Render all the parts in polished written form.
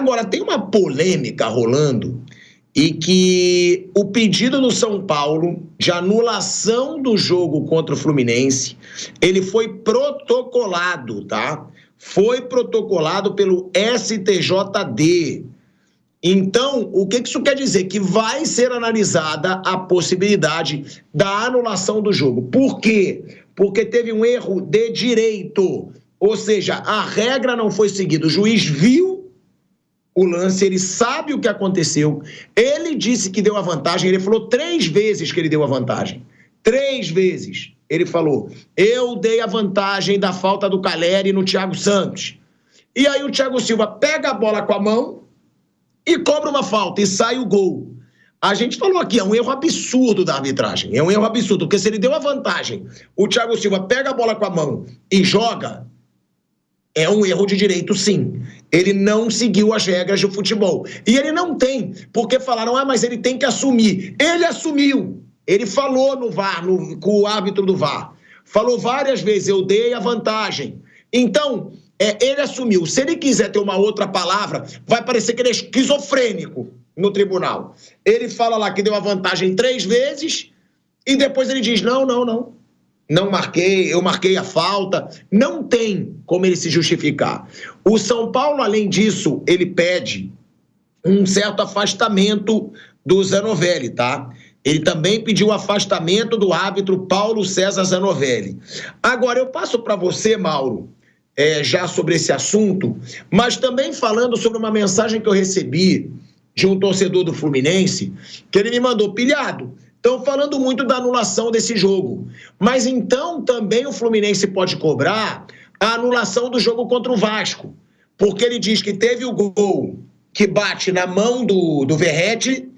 Agora, tem uma polêmica rolando e que o pedido do São Paulo de anulação do jogo contra o Fluminense, ele foi protocolado, tá? Foi protocolado pelo STJD. Então, o que isso quer dizer? Que vai ser analisada a possibilidade da anulação do jogo. Por quê? Porque teve um erro de direito, ou seja, a regra não foi seguida. O juiz viu o lance, ele sabe o que aconteceu, ele disse que deu a vantagem, ele falou 3 vezes que ele deu a vantagem. 3 vezes. Ele falou, eu dei a vantagem da falta do Calleri no Thiago Santos. E aí o Thiago Silva pega a bola com a mão e cobra uma falta e sai o gol. A gente falou aqui, é um erro absurdo da arbitragem, é um erro absurdo, porque se ele deu a vantagem, o Thiago Silva pega a bola com a mão e joga, é um erro de direito, sim. Ele não seguiu as regras do futebol. E ele não tem, porque falaram, mas ele tem que assumir. Ele assumiu. Ele falou no VAR, com o árbitro do VAR. Falou várias vezes, eu dei a vantagem. Então, ele assumiu. Se ele quiser ter uma outra palavra, vai parecer que ele é esquizofrênico no tribunal. Ele fala lá que deu a vantagem 3 vezes e depois ele diz, não marquei, eu marquei a falta. Não tem como ele se justificar. O São Paulo, além disso, ele pede um certo afastamento do Zanovelli, tá? Ele também pediu o afastamento do árbitro Paulo César Zanovelli. Agora, eu passo para você, Mauro, já sobre esse assunto, mas também falando sobre uma mensagem que eu recebi de um torcedor do Fluminense, que ele me mandou, pilhado, estão falando muito da anulação desse jogo, mas então também o Fluminense pode cobrar a anulação do jogo contra o Vasco, porque ele diz que teve o gol que bate na mão do Verratti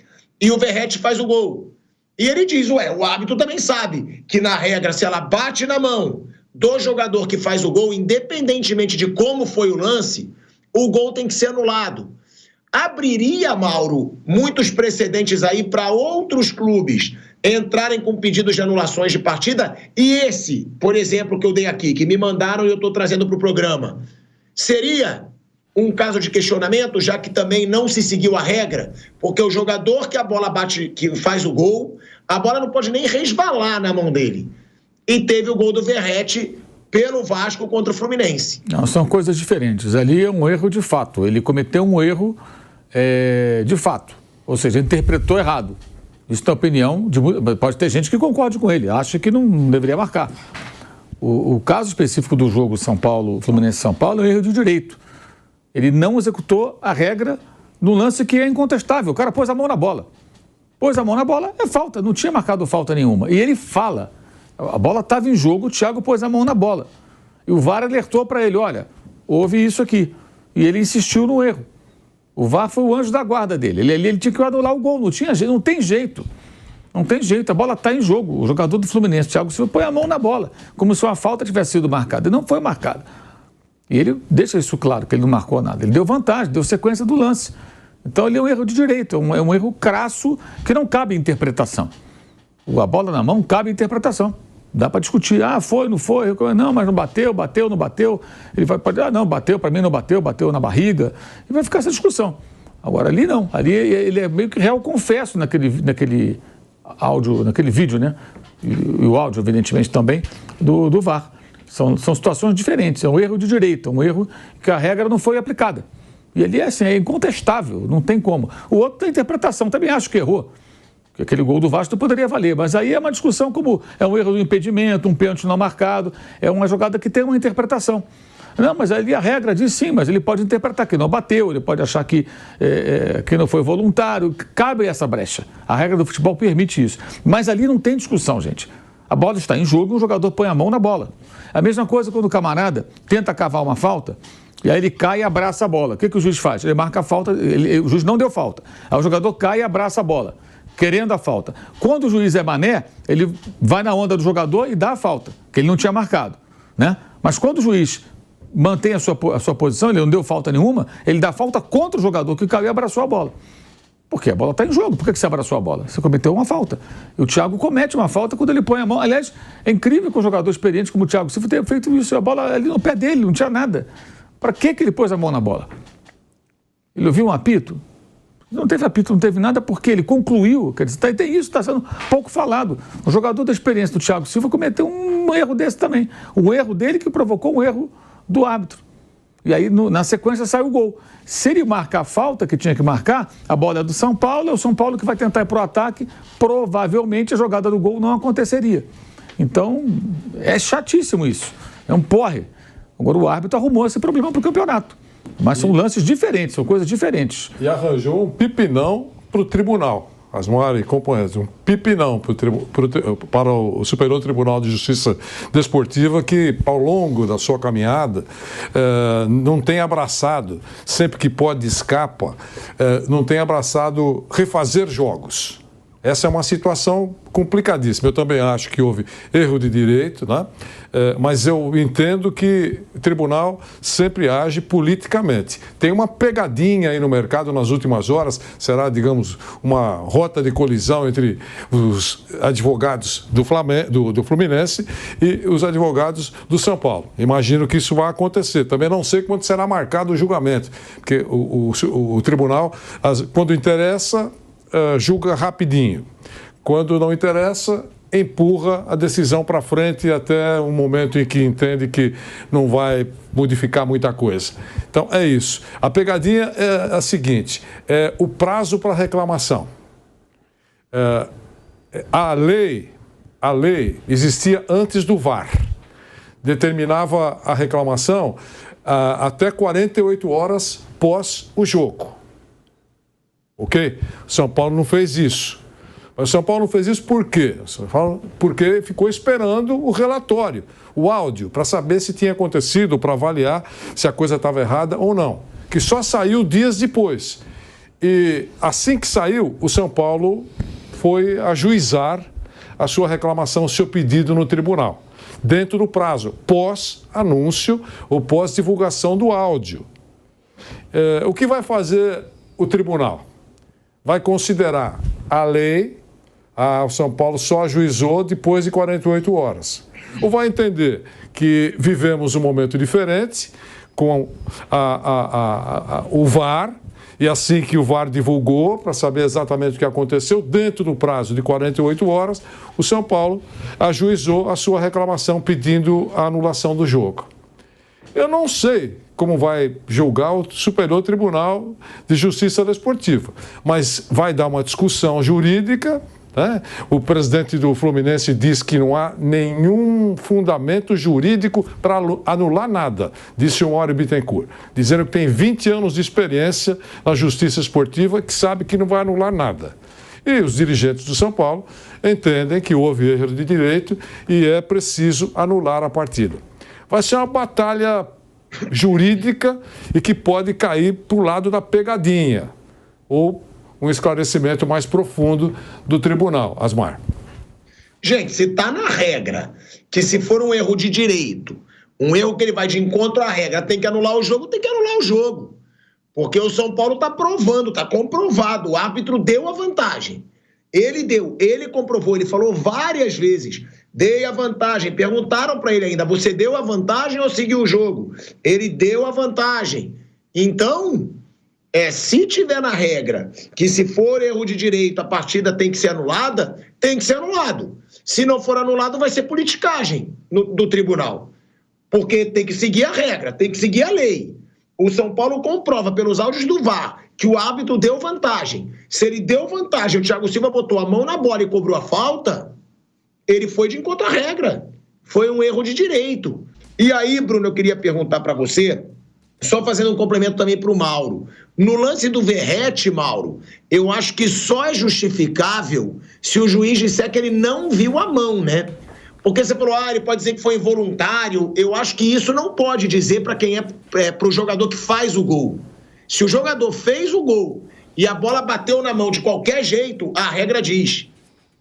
e o Verratti faz o gol. E ele diz, o árbitro também sabe que na regra, se ela bate na mão do jogador que faz o gol, independentemente de como foi o lance, o gol tem que ser anulado. Abriria, Mauro, muitos precedentes aí para outros clubes entrarem com pedidos de anulações de partida? E esse, por exemplo, que eu dei aqui, que me mandaram e eu estou trazendo para o programa, seria um caso de questionamento, já que também não se seguiu a regra? Porque o jogador que a bola bate, que faz o gol, a bola não pode nem resvalar na mão dele. E teve o gol do Verratti pelo Vasco contra o Fluminense. Não, são coisas diferentes. Ali é um erro de fato. Ele cometeu um erro de fato. Ou seja, interpretou errado. Isso é a opinião de... Pode ter gente que concorde com ele, acha que não deveria marcar. O caso específico do jogo São Paulo, Fluminense-São Paulo, é um erro de direito. Ele não executou a regra no lance que é incontestável. O cara pôs a mão na bola. Pôs a mão na bola, é falta. Não tinha marcado falta nenhuma. E ele fala... A bola estava em jogo, o Thiago pôs a mão na bola. E o VAR alertou para ele, olha, houve isso aqui. E ele insistiu no erro. O VAR foi o anjo da guarda dele. Ele tinha que anular o gol, não tem jeito. Não tem jeito, a bola está em jogo. O jogador do Fluminense, Thiago Silva, põe a mão na bola, como se uma falta tivesse sido marcada. E não foi marcada. E ele deixa isso claro, que ele não marcou nada. Ele deu vantagem, deu sequência do lance. Então ele é um erro de direito, é um erro crasso que não cabe interpretação. A bola na mão cabe interpretação. Dá para discutir, foi, não foi, não, mas não bateu, não bateu. Ele vai poder, não, bateu, para mim não bateu, bateu na barriga. E vai ficar essa discussão. Agora ali não, ali ele é meio que réu confesso naquele áudio, naquele vídeo, né? E o áudio, evidentemente, também, do VAR. São situações diferentes, é um erro de direito, é um erro que a regra não foi aplicada. E ali é incontestável, não tem como. O outro tem interpretação, também acho que errou. Que aquele gol do Vasco poderia valer, mas aí é uma discussão como é um erro do impedimento, um pênalti não marcado, é uma jogada que tem uma interpretação. Não, mas ali a regra diz sim, mas ele pode interpretar que não bateu, ele pode achar que não foi voluntário, cabe essa brecha. A regra do futebol permite isso. Mas ali não tem discussão, gente. A bola está em jogo e o jogador põe a mão na bola. A mesma coisa quando o camarada tenta cavar uma falta, e aí ele cai e abraça a bola. O que o juiz faz? Ele marca a falta, o juiz não deu falta. Aí o jogador cai e abraça a bola, querendo a falta. Quando o juiz é mané, ele vai na onda do jogador e dá a falta, que ele não tinha marcado, né? Mas quando o juiz mantém a sua posição, ele não deu falta nenhuma, ele dá falta contra o jogador que caiu e abraçou a bola. Porque a bola está em jogo. Por que você abraçou a bola? Você cometeu uma falta. E o Thiago comete uma falta quando ele põe a mão. Aliás, é incrível que um jogador experiente como o Thiago Silva tenha feito isso. A bola ali no pé dele, não tinha nada. Para que ele pôs a mão na bola? Ele ouviu um apito? Não teve apito, não teve nada, porque ele concluiu. Quer dizer, tem isso, está sendo pouco falado. O jogador da experiência do Thiago Silva cometeu um erro desse também. O erro dele que provocou um erro do árbitro. E aí, na sequência, sai o gol. Se ele marcar a falta que tinha que marcar, a bola é do São Paulo, é o São Paulo que vai tentar ir para o ataque, provavelmente a jogada do gol não aconteceria. Então, é chatíssimo isso. É um porre. Agora o árbitro arrumou esse problema para o campeonato. Mas são lances diferentes, são coisas diferentes. E arranjou um pipinão para o tribunal. Asmar e companheiros, um pipinão para o Superior Tribunal de Justiça Desportiva, que ao longo da sua caminhada não tem abraçado, sempre que pode escapa, não tem abraçado refazer jogos. Essa é uma situação complicadíssima. Eu também acho que houve erro de direito, né? Mas eu entendo que o tribunal sempre age politicamente. Tem uma pegadinha aí no mercado nas últimas horas, será, digamos, uma rota de colisão entre os advogados do Fluminense e os advogados do São Paulo. Imagino que isso vai acontecer. Também não sei quando será marcado o julgamento, porque o tribunal, quando interessa, julga rapidinho. Quando não interessa, empurra a decisão para frente até um momento em que entende que não vai modificar muita coisa. Então, é isso. A pegadinha é a seguinte, é o prazo para reclamação. A lei existia antes do VAR. Determinava a reclamação até 48 horas pós o jogo. Ok? São Paulo não fez isso. Mas São Paulo não fez isso por quê? Porque ficou esperando o relatório, o áudio, para saber se tinha acontecido, para avaliar se a coisa estava errada ou não. Que só saiu dias depois. E assim que saiu, o São Paulo foi ajuizar a sua reclamação, o seu pedido no tribunal, dentro do prazo, pós-anúncio ou pós-divulgação do áudio. O que vai fazer o tribunal? Vai considerar a lei, o São Paulo só ajuizou depois de 48 horas. Ou vai entender que vivemos um momento diferente com o VAR, e assim que o VAR divulgou, para saber exatamente o que aconteceu, dentro do prazo de 48 horas, o São Paulo ajuizou a sua reclamação pedindo a anulação do jogo. Eu não sei como vai julgar o Superior Tribunal de Justiça Desportiva, mas vai dar uma discussão jurídica, né? O presidente do Fluminense diz que não há nenhum fundamento jurídico para anular nada, disse o Mário Bittencourt, dizendo que tem 20 anos de experiência na justiça esportiva, que sabe que não vai anular nada. E os dirigentes do São Paulo entendem que houve erro de direito e é preciso anular a partida. Vai ser uma batalha jurídica e que pode cair para o lado da pegadinha ou um esclarecimento mais profundo do tribunal. Asmar. Gente, se está na regra que se for um erro de direito, um erro que ele vai de encontro à regra, tem que anular o jogo, tem que anular o jogo. Porque o São Paulo está provando, está comprovado, o árbitro deu a vantagem. Ele comprovou, ele falou várias vezes, dei a vantagem. Perguntaram para ele ainda, você deu a vantagem ou seguiu o jogo? Ele deu a vantagem. Então, se tiver na regra que se for erro de direito a partida tem que ser anulada, tem que ser anulado. Se não for anulado, vai ser politicagem do tribunal. Porque tem que seguir a regra, tem que seguir a lei. O São Paulo comprova pelos áudios do VAR que o árbitro deu vantagem. Se ele deu vantagem, o Thiago Silva botou a mão na bola e cobrou a falta, ele foi de encontro à regra. Foi um erro de direito. E aí, Bruno, eu queria perguntar para você, só fazendo um complemento também para o Mauro. No lance do Verratti, Mauro, eu acho que só é justificável se o juiz disser que ele não viu a mão, né? Porque você falou, ele pode dizer que foi involuntário. Eu acho que isso não pode dizer para quem para o jogador que faz o gol. Se o jogador fez o gol e a bola bateu na mão de qualquer jeito, a regra diz,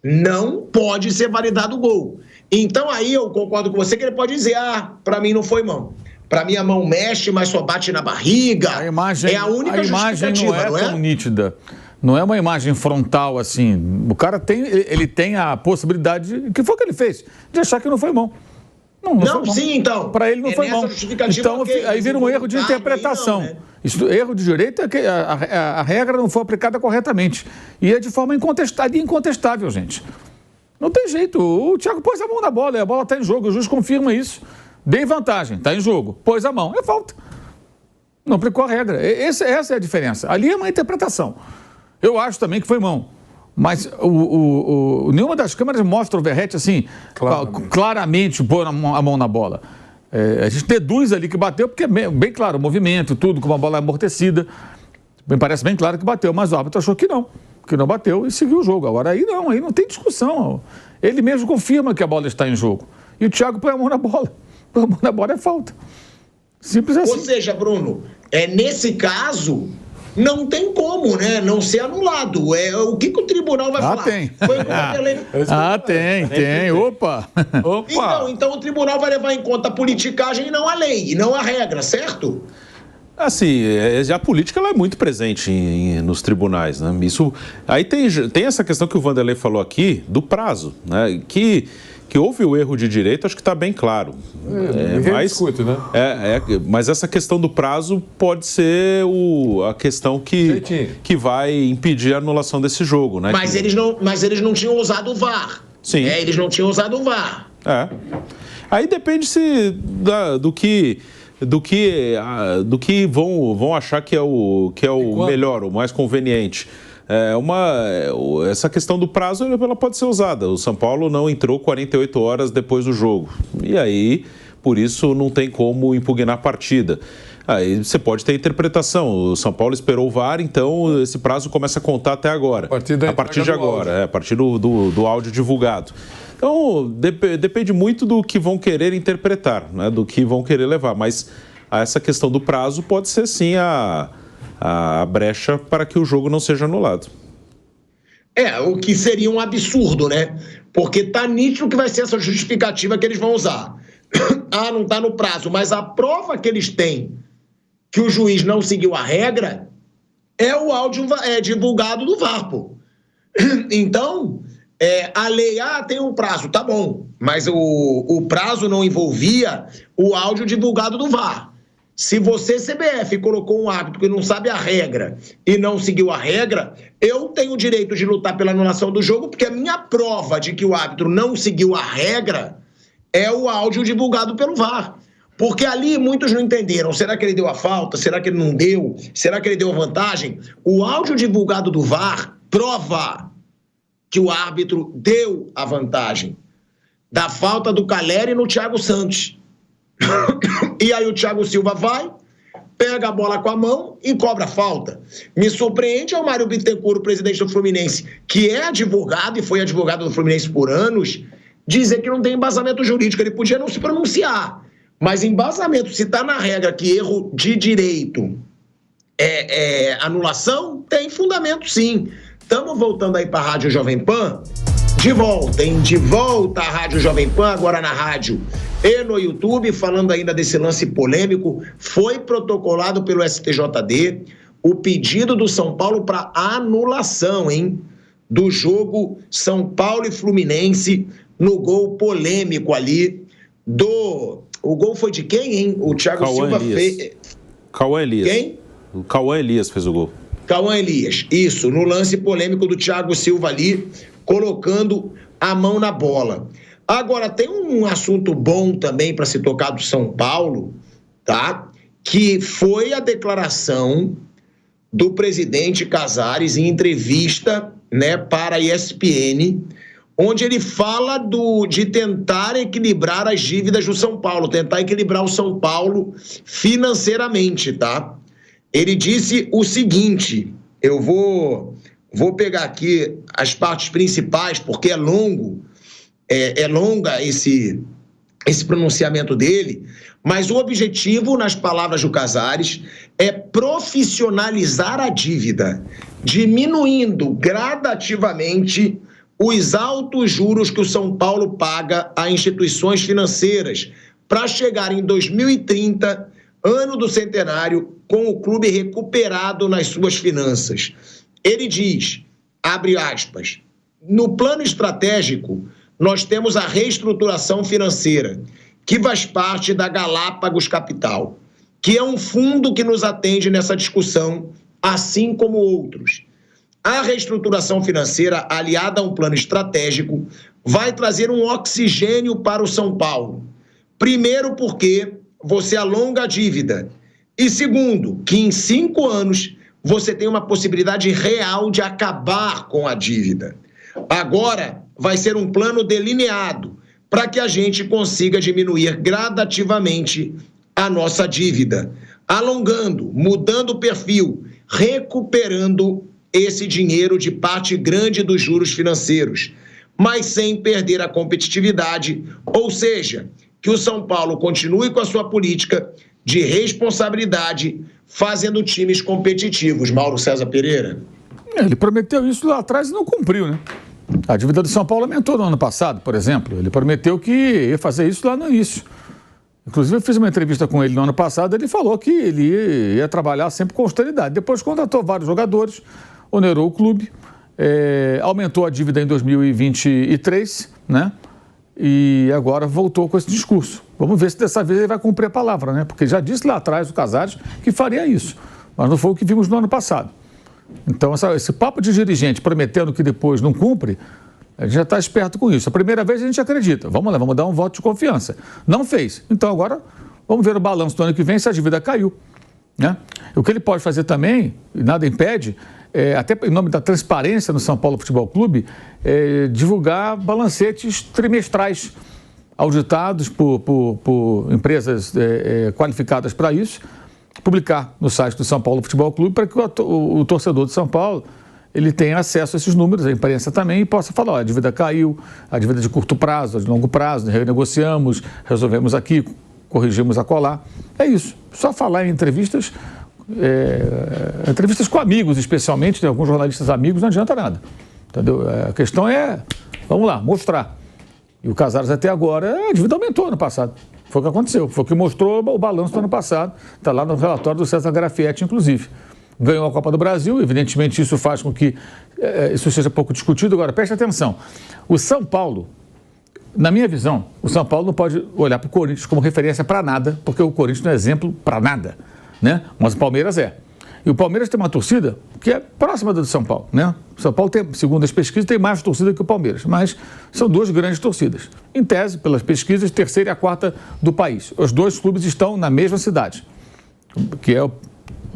não pode ser validado o gol. Então aí eu concordo com você que ele pode dizer, para mim não foi mão. Para mim a mão mexe, mas só bate na barriga. A imagem, é a única justificativa, não é tão nítida. Não é uma imagem frontal assim. O cara tem a possibilidade, que foi o que ele fez, de achar que não foi mão. Não, sim, então. Para ele não foi mão. Então, aí vira um erro de interpretação. Aí não, né? Isso, erro de direito é que a regra não foi aplicada corretamente. E é de forma incontestável e incontestável, gente. Não tem jeito. O Thiago pôs a mão na bola e a bola está em jogo. O juiz confirma isso. Dei vantagem, está em jogo. Pôs a mão. É falta. Não aplicou a regra. Essa é a diferença. Ali é uma interpretação. Eu acho também que foi mão. Mas nenhuma das câmeras mostra o Verratti assim, claramente pôr a mão na bola. A gente deduz ali que bateu, porque é bem claro, o movimento, tudo, como a bola é amortecida. Me parece bem claro que bateu, mas o árbitro achou que não bateu e seguiu o jogo. Agora aí não tem discussão. Ele mesmo confirma que a bola está em jogo. E o Thiago põe a mão na bola. Põe a mão na bola é falta. Simples assim. Ou seja, Bruno, nesse caso, não tem como, né, não ser anulado. O que o tribunal vai falar? Tem. Tem. Opa! Então o tribunal vai levar em conta a politicagem e não a lei, e não a regra, certo? Assim, a política ela é muito presente nos tribunais, né? Isso, aí tem essa questão que o Vanderlei falou aqui, do prazo, né? Que houve o erro de direito, acho que está bem claro. Mas essa questão do prazo pode ser a questão que vai impedir a anulação desse jogo, né? Mas eles não tinham usado o VAR. Sim. Eles não tinham usado o VAR. Aí depende do que vão achar que é o melhor, o mais conveniente. Essa questão do prazo ela pode ser usada. O São Paulo não entrou 48 horas depois do jogo. E aí, por isso, não tem como impugnar a partida. Aí você pode ter interpretação. O São Paulo esperou o VAR, então esse prazo começa a contar até agora. A partir de agora, a partir do áudio divulgado. Então, depende muito do que vão querer interpretar, né, do que vão querer levar. Mas essa questão do prazo pode ser, sim, a brecha para que o jogo não seja anulado. O que seria um absurdo, né? Porque tá nítido que vai ser essa justificativa que eles vão usar. Não tá no prazo, mas a prova que eles têm que o juiz não seguiu a regra é o áudio divulgado do VAR, pô. Então, a lei, tem um prazo, tá bom, mas o prazo não envolvia o áudio divulgado do VAR. Se você, CBF, colocou um árbitro que não sabe a regra e não seguiu a regra, eu tenho o direito de lutar pela anulação do jogo, porque a minha prova de que o árbitro não seguiu a regra é o áudio divulgado pelo VAR. Porque ali muitos não entenderam. Será que ele deu a falta? Será que ele não deu? Será que ele deu a vantagem? O áudio divulgado do VAR prova que o árbitro deu a vantagem da falta do Caleri no Thiago Santos. E aí o Thiago Silva vai, pega a bola com a mão e cobra a falta. Me surpreende o Mário Bittencourt, o presidente do Fluminense, que é advogado e foi advogado do Fluminense por anos, dizer que não tem embasamento jurídico. Ele podia não se pronunciar, mas embasamento, se está na regra que erro de direito é anulação, tem fundamento sim. Estamos voltando aí para a Rádio Jovem Pan. De volta à Rádio Jovem Pan, agora na rádio e no YouTube, falando ainda desse lance polêmico. Foi protocolado pelo STJD o pedido do São Paulo para anulação, do jogo São Paulo e Fluminense, no gol polêmico ali O gol foi de quem, O Thiago Silva fez... Cauã Elias. Quem? O Cauã Elias fez o gol. Cauã Elias, isso, no lance polêmico do Thiago Silva ali, colocando a mão na bola. Agora, tem um assunto bom também para se tocar do São Paulo, tá? Que foi a declaração do presidente Casares em entrevista, né, para a ESPN, onde ele fala de tentar equilibrar as dívidas do São Paulo, tentar equilibrar o São Paulo financeiramente, tá? Ele disse o seguinte, eu vou pegar aqui as partes principais, porque é longa esse pronunciamento dele, mas o objetivo, nas palavras do Casares, é profissionalizar a dívida, diminuindo gradativamente os altos juros que o São Paulo paga a instituições financeiras, para chegar em 2030, ano do centenário, com o clube recuperado nas suas finanças. Ele diz, abre aspas, no plano estratégico, nós temos a reestruturação financeira, que faz parte da Galápagos Capital, que é um fundo que nos atende nessa discussão, assim como outros. A reestruturação financeira, aliada a um plano estratégico, vai trazer um oxigênio para o São Paulo. Primeiro, porque você alonga a dívida. E segundo, que em 5 anos você tem uma possibilidade real de acabar com a dívida. Agora vai ser um plano delineado para que a gente consiga diminuir gradativamente a nossa dívida, alongando, mudando o perfil, recuperando esse dinheiro de parte grande dos juros financeiros, mas sem perder a competitividade, ou seja, que o São Paulo continue com a sua política de responsabilidade, fazendo times competitivos. Mauro César Pereira. Ele prometeu isso lá atrás e não cumpriu, né? A dívida do São Paulo aumentou no ano passado, por exemplo. Ele prometeu que ia fazer isso lá no início. Inclusive, eu fiz uma entrevista com ele no ano passado, ele falou que ele ia trabalhar sempre com austeridade. Depois contratou vários jogadores, onerou o clube, aumentou a dívida em 2023, né? E agora voltou com esse discurso. Vamos ver se dessa vez ele vai cumprir a palavra, né? Porque já disse lá atrás, o Casares, que faria isso. Mas não foi o que vimos no ano passado. Então, esse papo de dirigente prometendo que depois não cumpre, a gente já está esperto com isso. A primeira vez a gente acredita. Vamos lá, vamos dar um voto de confiança. Não fez. Então, agora, vamos ver o balanço do ano que vem se a dívida caiu, né? O que ele pode fazer também, e nada impede, até em nome da transparência no São Paulo Futebol Clube, divulgar balancetes trimestrais auditados por empresas qualificadas para isso, publicar no site do São Paulo Futebol Clube para que o torcedor de São Paulo ele tenha acesso a esses números, a imprensa também, e possa falar, a dívida caiu, a dívida de curto prazo, a de longo prazo, renegociamos, resolvemos aqui, corrigimos acolá. É isso, só falar em entrevistas com amigos, especialmente, de alguns jornalistas amigos, não adianta nada. Entendeu? A questão é, vamos lá, mostrar. E o Casares até agora, a dívida aumentou no passado. Foi o que aconteceu, foi o que mostrou o balanço do ano passado. Está lá no relatório do César Grafietti, inclusive. Ganhou a Copa do Brasil, evidentemente isso faz com que isso seja pouco discutido. Agora, preste atenção, o São Paulo, na minha visão, o São Paulo não pode olhar para o Corinthians como referência para nada, porque o Corinthians não é exemplo para nada, né? Mas o Palmeiras é. E o Palmeiras tem uma torcida que é próxima da do São Paulo, né? O São Paulo, segundo as pesquisas, tem mais torcida que o Palmeiras, mas são duas grandes torcidas. Em tese, pelas pesquisas, terceira e a quarta do país. Os dois clubes estão na mesma cidade, que é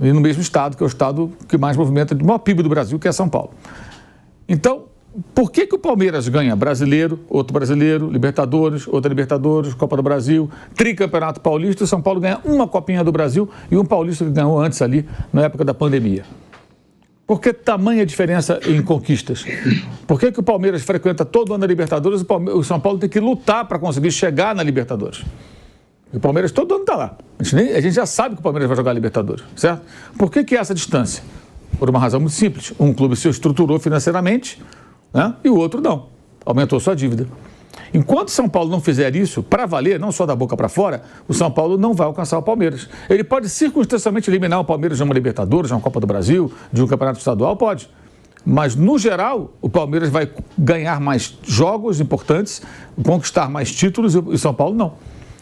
e no mesmo estado, que é o estado que mais movimenta, o maior PIB do Brasil, que é São Paulo. Então, por que o Palmeiras ganha brasileiro, outro brasileiro, Libertadores, outra Libertadores, Copa do Brasil, tricampeonato paulista, e o São Paulo ganha uma Copinha do Brasil e um paulista que ganhou antes ali, na época da pandemia? Por que tamanha diferença em conquistas? Por que o Palmeiras frequenta todo ano a Libertadores e o São Paulo tem que lutar para conseguir chegar na Libertadores? E o Palmeiras todo ano está lá. A gente já sabe que o Palmeiras vai jogar a Libertadores, certo? Por que essa distância? Por uma razão muito simples. Um clube se estruturou financeiramente, né? E o outro não. Aumentou sua dívida. Enquanto o São Paulo não fizer isso, para valer, não só da boca para fora, o São Paulo não vai alcançar o Palmeiras. Ele pode circunstancialmente eliminar o Palmeiras de uma Libertadores, de uma Copa do Brasil, de um campeonato estadual, pode. Mas, no geral, o Palmeiras vai ganhar mais jogos importantes, conquistar mais títulos e o São Paulo não.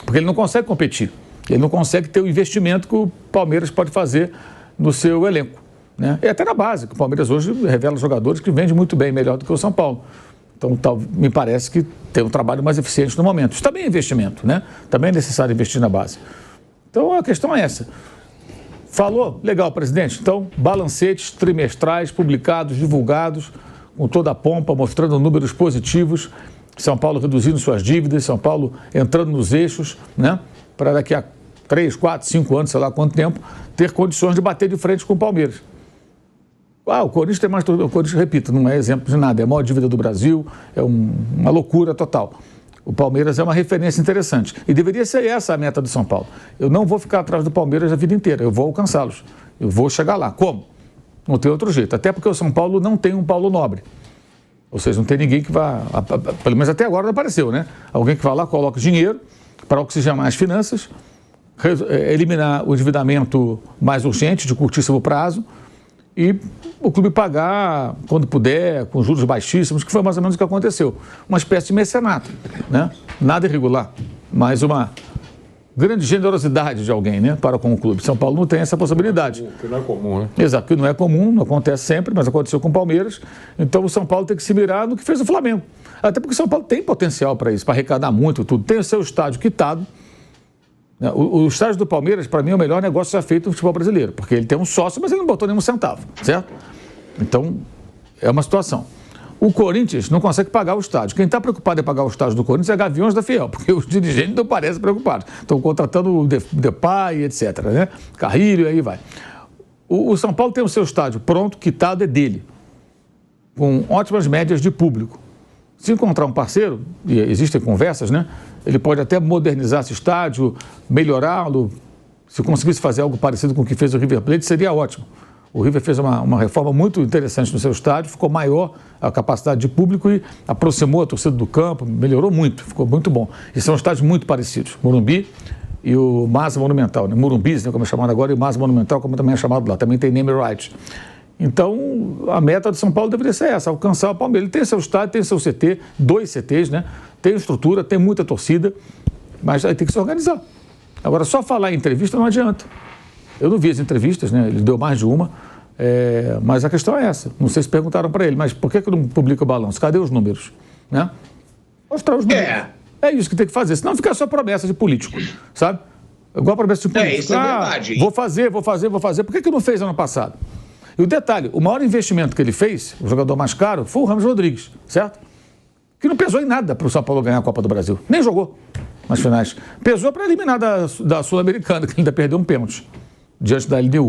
Porque ele não consegue competir. Ele não consegue ter o investimento que o Palmeiras pode fazer no seu elenco, né? E até na base, que o Palmeiras hoje revela jogadores que vendem muito bem, melhor do que o São Paulo. Então, me parece que tem um trabalho mais eficiente no momento. Isso também é investimento, né? Também é necessário investir na base. Então, a questão é essa. Falou? Legal, presidente. Então, balancetes trimestrais publicados, divulgados, com toda a pompa, mostrando números positivos. São Paulo reduzindo suas dívidas, São Paulo entrando nos eixos, né? Para daqui a 3, 4, 5 anos, sei lá quanto tempo, ter condições de bater de frente com o Palmeiras. O Corinthians tem mais... O Corinthians, repito, não é exemplo de nada, é a maior dívida do Brasil, é uma loucura total. O Palmeiras é uma referência interessante. E deveria ser essa a meta do São Paulo. Eu não vou ficar atrás do Palmeiras a vida inteira, eu vou alcançá-los. Eu vou chegar lá. Como? Não tem outro jeito. Até porque o São Paulo não tem um Paulo Nobre. Ou seja, não tem ninguém que vá... Pelo menos até agora não apareceu, né? Alguém que vá lá, coloca dinheiro para oxigenar as finanças, eliminar o endividamento mais urgente, de curtíssimo prazo, e o clube pagar, quando puder, com juros baixíssimos, que foi mais ou menos o que aconteceu. Uma espécie de mecenato, né? Nada irregular. mas uma grande generosidade de alguém, né, para com o clube. São Paulo não tem essa possibilidade. Que não é comum, né? Exato, que não é comum, não acontece sempre, mas aconteceu com o Palmeiras. Então o São Paulo tem que se virar no que fez o Flamengo. Até porque o São Paulo tem potencial para isso, para arrecadar muito tudo. Tem o seu estádio quitado. O estádio do Palmeiras, para mim, é o melhor negócio já feito no futebol brasileiro, porque ele tem um sócio, mas ele não botou nenhum centavo, certo? Então, é uma situação. O Corinthians não consegue pagar o estádio. Quem está preocupado em pagar o estádio do Corinthians é Gaviões da Fiel, porque os dirigentes não parecem preocupados. Estão contratando o Depay, etc., né? Carrilho, e aí vai. O São Paulo tem o seu estádio pronto, quitado, é dele, com ótimas médias de público. Se encontrar um parceiro, e existem conversas, né? Ele pode até modernizar esse estádio, melhorá-lo. Se conseguisse fazer algo parecido com o que fez o River Plate, seria ótimo. O River fez uma reforma muito interessante no seu estádio, ficou maior a capacidade de público e aproximou a torcida do campo, melhorou muito, ficou muito bom. E são estádios muito parecidos, Morumbi e o Massa Monumental, né? Morumbis, né, como é chamado agora, e Massa Monumental, como também é chamado lá, também tem name rights. Então, a meta de São Paulo deveria ser essa, alcançar o Palmeiras. Ele tem seu estádio, tem seu CT, 2 CTs, né? Tem estrutura, tem muita torcida, mas aí tem que se organizar. Agora, só falar em entrevista não adianta. Eu não vi as entrevistas, né? Ele deu mais de uma, mas a questão é essa. Não sei se perguntaram para ele, mas por que não publica o balanço? Cadê os números? Né? Mostrar os números. É isso que tem que fazer, senão fica só promessa de político, sabe? Igual a promessa de político. Isso é verdade. Vou fazer. Por que não fez ano passado? E o detalhe, o maior investimento que ele fez, o jogador mais caro, foi o Ramos Rodrigues, certo? Que não pesou em nada para o São Paulo ganhar a Copa do Brasil. Nem jogou nas finais. Pesou para eliminar da Sul-Americana, que ainda perdeu um pênalti diante da LDU.